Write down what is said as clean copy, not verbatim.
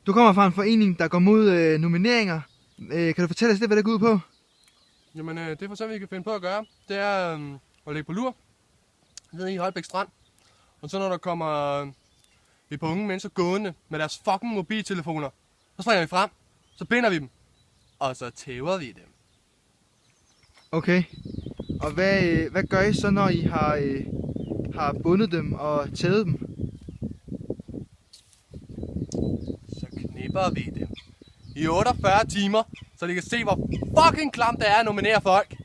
Du kommer fra en forening, der går mod nomineringer. Kan du fortælle os lidt, hvad det går ud på? Jamen, det for eksempel, vi kan finde på at gøre, det er at lægge på lur nede i Holbæk Strand. Og så når der kommer et par unge mennesker gående med deres fucking mobiltelefoner, så springer vi frem, så binder vi dem, og så tæver vi dem. Okay. Og hvad gør I så, når I har bundet dem og taget dem? Så knipper vi dem i 48 timer, så de kan se, hvor fucking klamt det er at nominere folk.